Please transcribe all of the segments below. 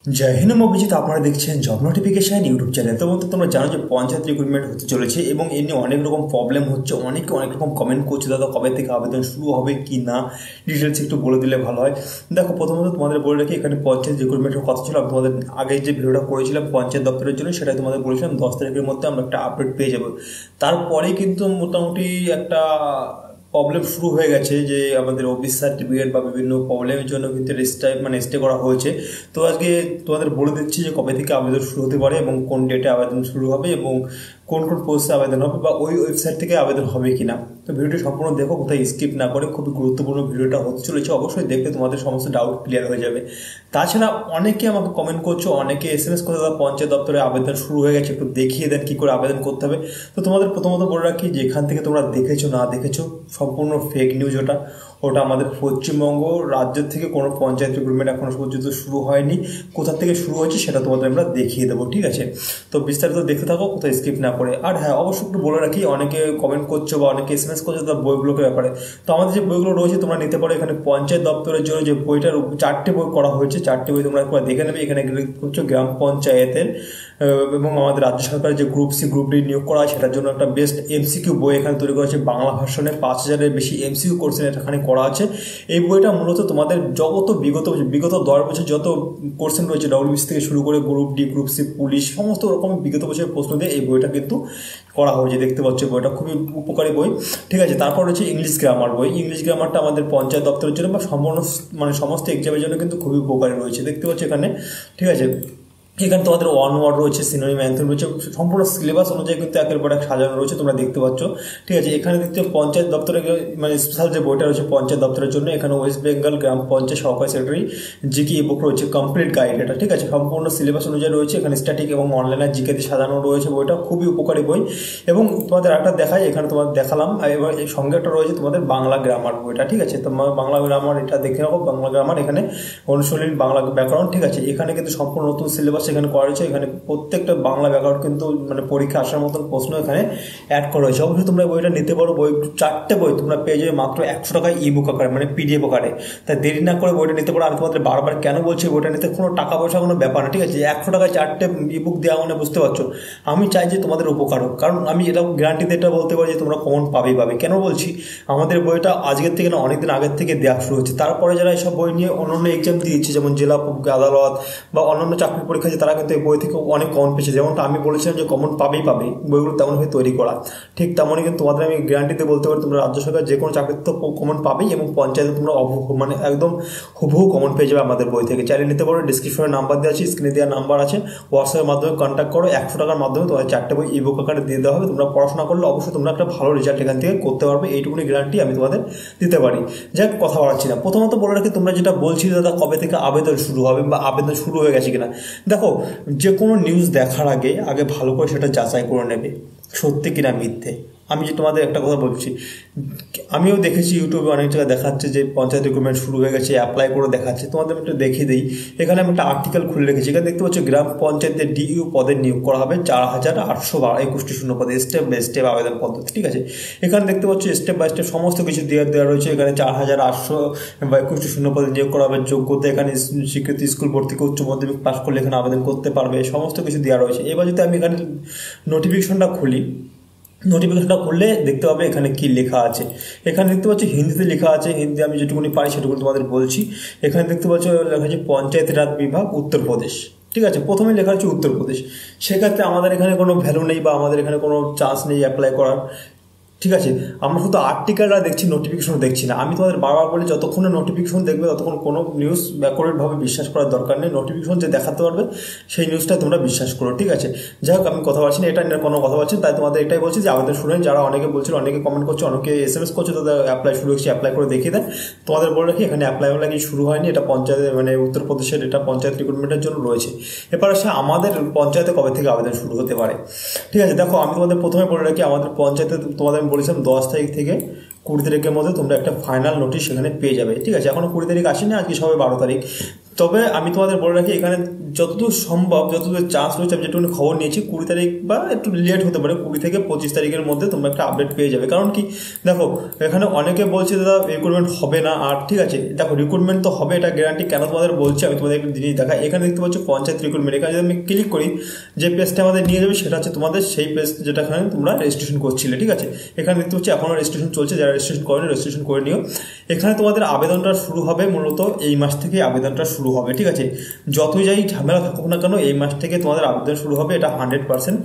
জয় হিন্দ, আমি অভিজিৎ। আপনারা দেখছেন জব নোটিফিকেশন ইউটিউব চ্যানেল। তো বন্ধু, তোমরা জানো যে পঞ্চায়েত রিক্রুটমেন্ট হতে চলেছে এবং এ নিয়ে অনেক রকম প্রবলেম হচ্ছে। অনেকে অনেক রকম কমেন্ট করছে, দাদা কবে থেকে আবেদন শুরু হবে কি না, ডিটেলস একটু বলে দিলে ভালো হয়। দেখো, প্রথমত তোমাদের বলে রাখি, এখানে পঞ্চায়েত রিক্রুটমেন্টের কথা ছিল। আমি তোমাদের আগে যে ভিডিওটা করেছিলাম পঞ্চায়েত দপ্তরের জন্য, সেটাই তোমাদের বলেছিলাম 10 তারিখের মধ্যে আমরা একটা আপডেট পেয়ে যাবো। তারপরে কিন্তু মোটামুটি একটা প্রবলেম শুরু হয়ে গেছে যে আমাদের অফিস সার্টিফিকেট বা বিভিন্ন প্রবলেমের জন্য কিন্তু স্টে করা হয়েছে। তো আজকে তোমাদের বলে দিচ্ছি যে কবে থেকে আবেদন শুরু হতে পারে এবং কোন ডেটে আবেদন শুরু হবে এবং কোন কোন পোস্টে আবেদন হবে বা ওই ওয়েবসাইট থেকে আবেদন হবে কিনা। তো ভিডিওটি সম্পূর্ণ দেখো, কোথায় স্কিপ না করে। খুবই গুরুত্বপূর্ণ ভিডিওটা হতে চলেছে, অবশ্যই দেখলে তোমাদের সমস্ত ডাউট ক্লিয়ার হয়ে যাবে। তাছাড়া অনেকে আমাকে কমেন্ট করছো, অনেকে SMS করে দাদা পঞ্চায়েত দপ্তরে আবেদন শুরু হয়ে গেছে, একটু দেখিয়ে দেন কী করে আবেদন করতে হবে। তো তোমাদের প্রথমত বলে রাখি, যেখান থেকে তোমরা দেখেছো না দেখেছো, সম্পূর্ণ ফেক নিউজ ওটা আমাদের পশ্চিমবঙ্গ রাজ্যের থেকে কোনো পঞ্চায়েত রিক্রুটমেন্ট এখনো পর্যন্ত শুরু হয়নি। কোথা থেকে শুরু হয়েছে সেটা তোমাদের আমরা দেখিয়ে দেবো, ঠিক আছে? তো বিস্তারিত দেখতে থাকো, কোথাও স্কিপ না করে। আর হ্যাঁ, অবশ্যই একটু বলে রাখি, অনেকে কমেন্ট করছো বা অনেকে SMS করছো তার বইগুলোকে ব্যাপারে। তো আমাদের যে বইগুলো রয়েছে তোমরা নিতে পারো। এখানে পঞ্চায়েত দপ্তরের জন্য যে বইটার 4টে বই করা হয়েছে, 4টে বই তোমরা একবার দেখে নেবে। এখানে হচ্ছে গ্রাম পঞ্চায়েতের এবং আমাদের রাজ্য সরকারের যে গ্রুপ সি গ্রুপ ডি নিয়োগ করা হয় সেটার জন্য একটা বেস্ট MCQ বই এখানে তৈরি করা হয়েছে। বাংলা ভার্সনে 5000-এর বেশি MCQ কোশ্চেন এখানে করা আছে। এই বইটা মূলত তোমাদের যত বিগত 10 বছর যত কোশ্চেন রয়েছে, WBC থেকে শুরু করে group D, group C, police, সমস্ত রকম বিগত বছরের প্রশ্ন দিয়ে এই বইটা কিন্তু করা হয়েছে। দেখতে পাচ্ছ বইটা খুবই উপকারী বই, ঠিক আছে? তারপর রয়েছে ইংলিশ গ্রামার বই। ইংলিশ গ্রামারটা আমাদের পঞ্চায়েত দপ্তরের জন্য বা সম্পূর্ণ সমস্ত এক্সামের জন্য কিন্তু খুবই উপকারী রয়েছে, দেখতে পাচ্ছ এখানে, ঠিক আছে? এখানে তোমাদের ওয়ান ওয়ার্ড রয়েছে, সিনোনিম, অ্যান্থম রয়েছে, সম্পূর্ণ সিলেবাস অনুযায়ী কিন্তু একের পর এক সাজানো রয়েছে, তোমরা দেখতে পাচ্ছ, ঠিক আছে? এখানে দেখতে পঞ্চায়েত দপ্তরে স্পেশাল যে বইটা রয়েছে পঞ্চায়েত দপ্তরের জন্য, এখানে ওয়েস্ট বেঙ্গল গ্রাম পঞ্চায়েত সহকারী সেক্রেটারি জিকে বুক রয়েছে, কমপ্লিট গাইড এটা, ঠিক আছে? সম্পূর্ণ সিলেবাস অনুযায়ী রয়েছে। এখানে স্ট্যাটিক এবং অনলাইনে জিকে দিয়ে সাজানো রয়েছে বইটা, খুবই উপকারী বই। এবং তোমাদের একটা দেখাই, এখানে তোমাদের দেখালাম। এবার এই সঙ্গে একটা রয়েছে তোমাদের বাংলা গ্রামার বইটা, ঠিক আছে? তোমার বাংলা গ্রামার এটা দেখে রাখো। বাংলা গ্রামার এখানে অনুশীলনী, বাংলা ব্যাকরণ, ঠিক আছে? এখানে কিন্তু সম্পূর্ণ নতুন সিলেবাস এখানে করা হয়েছে। এখানে প্রত্যেকটা বাংলা ব্যাকরণ কিন্তু পরীক্ষা আসার মতন প্রশ্ন এখানে অ্যাড করা হয়েছে। অবশ্যই তোমরা বইটা নিতে পারো। বই 4টে বই তোমরা পেয়ে যাবে মাত্র 100 টাকায় ইবুক আকারে, PDF আকারে। তাই দেরি না করে বইটা নিতে পারো। আমি তোমাদের বারবার কেন বলছি বইটা নিতে, কোনো টাকা পয়সা কোনো ব্যাপার না, ঠিক আছে? 100 টাকায় 4টে ইবুক দেওয়া মানে বুঝতে পারছো আমি চাই যে তোমাদের উপকার হোক। কারণ আমি এটা গ্যারান্টিতে এটা বলতে পারি যে তোমরা কমন পাবে। কেন বলছি, আমাদের বইটা আজকের থেকে না অনেকদিন আগের থেকে দেওয়া শুরু হচ্ছে। তারপরে যারা এসব বই নিয়ে অন্যান্য এক্সাম দিয়েছে, যেমন জেলা আদালত বা অন্যান্য চাকরি পরীক্ষা, তারা কিন্তু এই বই থেকে অনেক কমন পেয়েছে। যেমনটা আমি বলেছিলাম যে কমন পাবে, বইগুলো তেমনভাবে তৈরি করা, ঠিক তেমনই কিন্তু তোমাদের আমি গ্যারান্টিতে বলতে পারি তোমরা রাজ্য সরকার যে কোনো চাকরিতে তো কমন পাবেই এবং পঞ্চায়েতে তোমরা একদম হুবহু কমন পেয়ে যাবে আমাদের বই থেকে। চাইলে নিতে পারো। ডিসক্রিপশনে নাম্বার দেওয়া আছে, স্ক্রিনে দেওয়া নাম্বার আছে, হোয়াটসঅ্যাপের মাধ্যমে কন্ট্যাক্ট করো। 100 টাকার মাধ্যমে তোমাদের 4টে বই ইবুক আকারে দিয়ে দেওয়া হবে। তোমরা পড়াশোনা করলে অবশ্যই তোমরা একটা ভালো রেজাল্ট এখান থেকে করতে পারবে, এইটুকুনি গ্যারান্টি আমি তোমাদের দিতে পারি। যাক, কথা বাড়াচ্ছি না। প্রথমত বলে রাখি, তোমরা যেটা বলছিলে দাদা কবে থেকে আবেদন শুরু হবে বা আবেদন শুরু হয়ে গেছে কিনা, দেখো, যে কোনো নিউজ দেখার আগে ভালো করে সেটা যাচাই করে নেবে সত্যি কিনা মিথ্যে। আমি যে তোমাদের একটা কথা বলছি, আমিও দেখেছি ইউটিউবে অনেক জায়গায় দেখাচ্ছে যে পঞ্চায়েত রিক্রুটমেন্ট শুরু হয়ে গেছে, অ্যাপ্লাই করে দেখাচ্ছে। তোমাদের আমি একটু দেখিয়ে দিই। এখানে আমি একটা আর্টিকেল খুলে রেখেছি। এখানে দেখতে পাচ্ছ গ্রাম পঞ্চায়েতের DU পদে নিয়োগ করা হবে 4821টি শূন্য পদে, স্টেপ বাই স্টেপ আবেদন পদ্ধতি, ঠিক আছে? এখানে দেখতে পাচ্ছ স্টেপ বাই স্টেপ সমস্ত কিছু দেওয়া রয়েছে। এখানে 4821টি শূন্য পদে নিয়োগ করা হবে। যোগ্যতা এখানে স্বীকৃত স্কুল ভর্তি উচ্চ মাধ্যমিক পাস করলে এখানে আবেদন করতে পারবে, সমস্ত কিছু দেওয়া রয়েছে। এবার যদি আমি এখানে নোটিফিকেশনটা করলে দেখতে পাবে এখানে কি লেখা আছে। এখানে দেখতে পাচ্ছি হিন্দিতে লেখা আছে। হিন্দি আমি যেটুকুনি পারি সেটুকুনি তোমাদের বলছি। এখানে দেখতে পাচ্ছ লেখা আছে পঞ্চায়েত রাজ বিভাগ উত্তরপ্রদেশ, ঠিক আছে? প্রথমে লেখা আছে উত্তরপ্রদেশ। সেক্ষেত্রে আমাদের এখানে কোনো ভ্যালু নেই বা আমাদের এখানে কোনো চান্স নেই অ্যাপ্লাই করার, ঠিক আছে? আমরা শুধু আর্টিকেলটা দেখছি, নোটিফিকেশন দেখছি না। আমি তোমাদের বারবার বলি, যতক্ষণ নোটিফিকেশন দেখবে ততক্ষণ কোনো নিউজ ব্যাকওয়ার্ডভাবে বিশ্বাস করার দরকার নেই। নোটিফিকেশন যে দেখাতে পারবে সেই নিউজটা তোমরা বিশ্বাস করো, ঠিক আছে? যাই হোক, আমি কথা বলছি না, এটা নিয়ে কোনো কথা বলছি, তাই তোমাদের এটাই বলছি যে আবেদন শুরু হয়। যারা অনেকে বলছিল, অনেকে কমেন্ট করছে, অনেকে SMS করছে, তাদের অ্যাপ্লাই শুরু হয়েছে, অ্যাপ্লাই করে দেখিয়ে দেন। তোমাদের বলে রাখি, এখানে অ্যাপ্লাই কি শুরু হয়নি। এটা পঞ্চায়েত উত্তরপ্রদেশের এটা পঞ্চায়েত রিক্রুটমেন্টের জন্য রয়েছে। এবার আসে আমাদের পঞ্চায়েতে কবে থেকে আবেদন শুরু হতে পারে, ঠিক আছে? দেখো, আমি তোমাদের প্রথমে বলে রাখি, আমাদের পঞ্চায়েতে তোমাদের আমি বলেছিলাম 10 তারিখ থেকে 20 তারিখের মধ্যে তোমরা একটা ফাইনাল নোটিশ সেখানে পেয়ে যাবে। ঠিক আছে, এখনো 20 তারিখ আসেনি, আজকে সবে 12 তারিখ। তবে আমি তোমাদের বলে রাখি, এখানে যতদূর সম্ভব, যতদূর চান্স রয়েছে, আমি যেটুকু খবর নিয়েছি 20 তারিখ বা একটু লেট হতে পারে, 20 থেকে 25 তারিখের মধ্যে তোমরা একটা আপডেট পেয়ে যাবে। কারণ কি, দেখো এখানে অনেকে বলছে দাদা রিক্রুটমেন্ট হবে না, আর ঠিক আছে দেখো রিক্রুটমেন্ট তো হবে, এটা গ্যারান্টি। কেন তোমাদের বলছি, আমি তোমাদের একটা জিনিস দেখাই। এখানে দেখতে পাচ্ছ পঞ্চায়েত রিক্রুটমেন্ট। এখানে যদি আমি ক্লিক করি, যে পেজটা আমাদের নিয়ে যাবে সেটা হচ্ছে তোমাদের সেই পেজ যেটা এখানে তোমরা রেজিস্ট্রেশন করছিলে। ঠিক আছে, এখানে দেখতে পাচ্ছি এখনও রেজিস্ট্রেশন চলছে, যারা রেজিস্ট্রেশন করেনি রেজিস্ট্রেশন করে নিও। এখানে তোমাদের আবেদনটা শুরু হবে, মূলত এই মাস থেকে আবেদনটা শুরু হবে। ঠিক আছে, যতই যাই ঝামেলা থাকুক না কেন, এই মাস থেকে তোমাদের আবেদন শুরু হবে, এটা 100%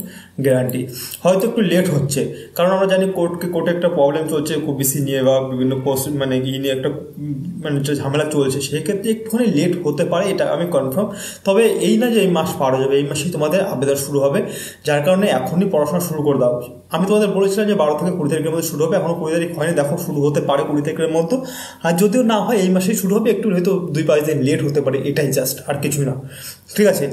গ্যারান্টি। হয়তো একটু লেট হচ্ছে, কারণ আমরা জানি কোর্টে একটা প্রবলেম চলছে ওবিসি নিয়ে, বা বিভিন্ন পোস্ট মানে ই নিয়ে একটা মানে ঝামেলা চলছে, সেক্ষেত্রে একটুখানি লেট হতে পারে, এটা আমি কনফার্ম। তবে এই না যে এই মাস পার হয়ে যাবে, এই মাসেই তোমাদের আবেদন শুরু হবে, যার কারণে এখনই পড়াশোনা শুরু করে দাও। আমি তোমাদের বলেছিলাম যে 12 থেকে 20 তারিখের মধ্যে শুরু হবে, এখনো 20 তারিখ হয়নি, দেখো শুরু হতে পারে 20 তারিখের মধ্যে। আর যদিও না হয় এই মাসেই শুরু হবে, একটু হয়তো 2-5 দিন লেট হতে পারে, এটাই জাস্ট, আর কিছুই না। ঠিক আছে,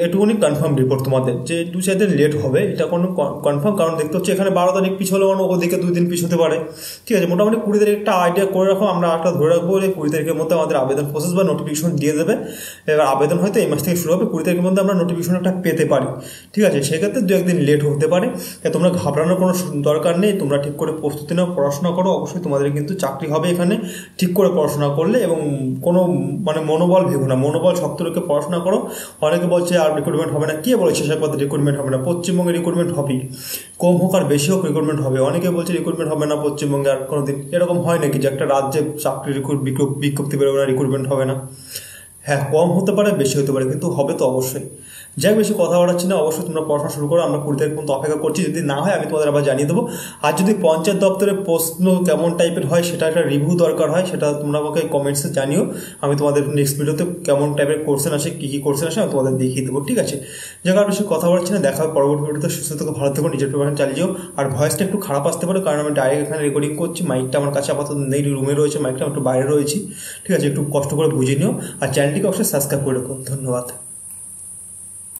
এটুকুনি কনফার্ম রিপোর্ট তোমাদের, যে 2-4 দিন লেট হবে, এটা কোনো কনফার্ম। কারণ দেখতে হচ্ছে এখানে 12 তারিখ পিছ হলে ওদিকে 2 দিন পিছ হতে পারে। ঠিক আছে, মোটামুটি 20 তারিখ একটা আইডিয়া করে রাখো, আমরা একটা ধরে রাখবো যে 20 তারিখের মধ্যে আমাদের আবেদন প্রসেস বা নোটিফিকেশন দিয়ে দেবে। এবার আবেদন হয়তো এই মাস থেকে শুরু হবে, 20 তারিখের মধ্যে আমরা নোটিফিকেশন একটা পেতে পারি। ঠিক আছে, সেক্ষেত্রে 2-1 দিন লেট হতে পারে। তোমরা ঘাবড়ানোর কোনো দরকার নেই, তোমরা ঠিক করে প্রস্তুতি নাও, পড়াশোনা করো, অবশ্যই তোমাদের কিন্তু চাকরি হবে এখানে, ঠিক করে পড়াশোনা করলে। এবং কোনো মানে মনোবল ভেবো না, মনোবল শক্ত রেখে পড়াশোনা করো। অনেকে বলছে আর রিক্রুটমেন্ট হবে না, কে বলেছে সে কথা রিক্রুটমেন্ট হবে না? পশ্চিমবঙ্গে রিক্রুটমেন্ট হবেই, কম হোক আর বেশি হোক রিক্রুটমেন্ট হবে। অনেকে বলছে রিক্রুটমেন্ট হবে না পশ্চিমবঙ্গে, আর কোনোদিন এরকম হয় নাকি যে একটা রাজ্যে চাকরি বিজ্ঞপ্তি বেরোবে না, রিক্রুটমেন্ট হবে না? হ্যাঁ, কম হতে পারে, বেশি হতে পারে, কিন্তু হবে তো অবশ্যই। যাই বেশি কথা বাড়াচ্ছি না, অবশ্যই তোমরা পড়াশোনা শুরু করো, আমরা 20 তারিখ পর্যন্ত অপেক্ষা করছি। যদি না হয় আমি তোমাদের আবার জানিয়ে দেবো। আর যদি পঞ্চায়েত দপ্তরের প্রশ্ন কেমন টাইপের হয়, সেটা একটা রিভিউ দরকার হয়, সেটা তোমরা আমাকে কমেন্টসে জানিও। আমি তোমাদের নেক্সট ভিডিওতে কেমন টাইপের কোশ্চেন আসে, কী কী কোশ্চেন আসে আমি তোমাদের দেখিয়ে দেবো। ঠিক আছে, যাই আর বেশি কথা বাড়াচ্ছি না, দেখা হবে পরবর্তী ভিডিওতে। সুস্থ থেকো, ভালো থেকো, নিজের প্রিপারেশন চালিয়ে যাও। আর ভয়েসটা একটু খারাপ আসতে পারে, কারণ আমি ডাইরেক্ট এখানে রেকর্ডিং করছি, মাইকটা আমার কাছে আপাতত নেই, রুমে রয়েছে মাইকটা, একটু বাইরে রয়েছি। ঠিক আছে, একটু কষ্ট করে বুঝে নিও, আর চ্যানেলটিকে অবশ্যই সাবস্ক্রাইব করে রাখো। ধন্যবাদ।